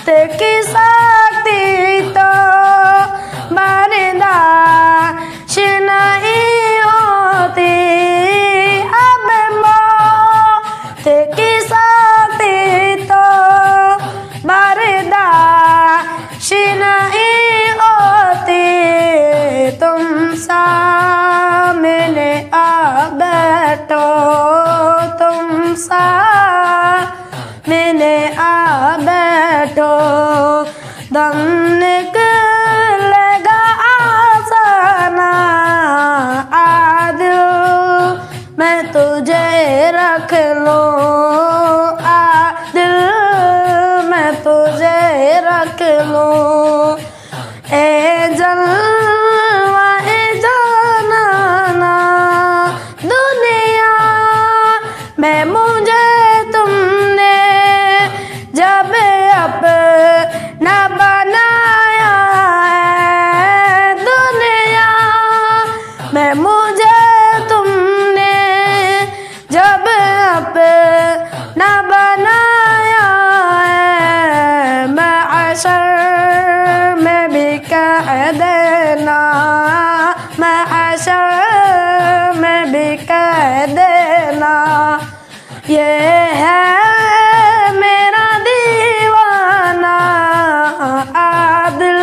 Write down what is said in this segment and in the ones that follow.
की शक्ति तो बर्दाश्त नहीं होती, अब मौत की शक्ति तो बर्दाश्त नहीं होती। तुम सामने आ बैठो, तुम सामने आ बैठो, दम निकलेगा आसाना। आदिल मैं तुझे रख लूं, आदिल मैं तुझे रख लूं। ए जलवा ए जानाना दुनिया में मुझे तुमने जब अपना बनाया है, दुनिया में मुझे तुमने जब अपना बनाया है। महशर में भी कह देना, महशर में भी कह देना, ये है मेरा दीवाना। आदिल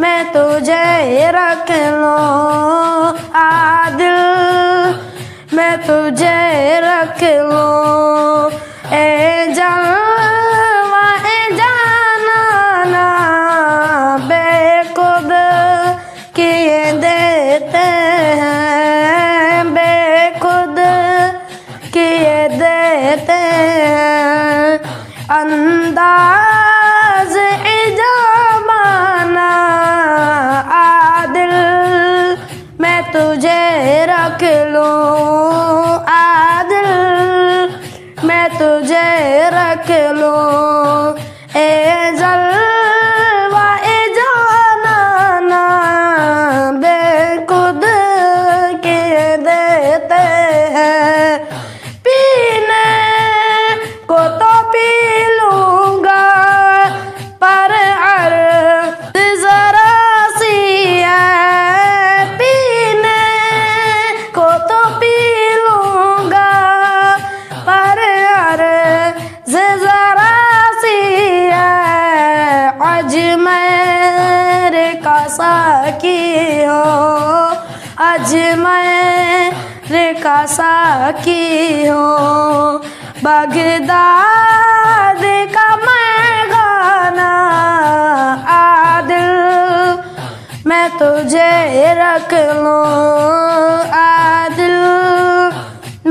मैं तुझे रख लूं, आदिल मैं तुझे रख लूं। ए जलवा ए जानाना बेखुद किए देते हैं, बेखुद किए देते हैं। अंदाज ए जमाना आदिल मैं तुझे रख लूं, आदिल मैं तुझे रख लूं। ए जलवा ए जानाना बेखुद किए देते हैं। पीने को तो पी लूंगा पर अर्ज़ ज़रा सी है, पीने को तो पी लूंगा पर अर्ज़ ज़रा सी है। अजमेर का साकी हो, अजमेर का साकी हो, बगदाद का मैं गाना। आदिल मैं तुझे रख लूं, आदिल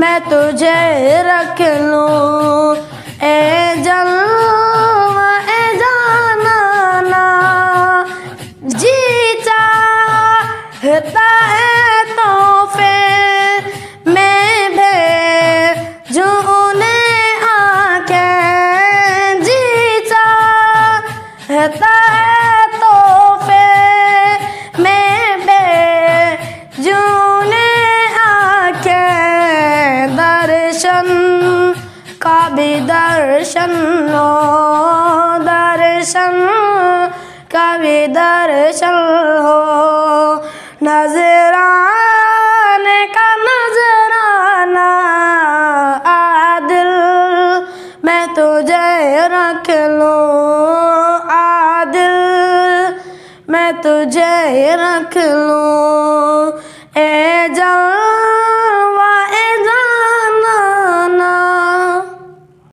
मैं तुझे रख लूं। ए जलवा ए जानाना जी चाहता है तो फिर मैं भेजूं उन्हें आंखें, जी चाहता है तो फिर मैं भेजूं उन्हें आंखें। दर्शन का भी दर्शन हो, दर्शन का भी दर्शन हो, नजराने का नजराना। आदिल मैं तुझे रख लूं, आदिल मैं तुझे रख लूं। ए जल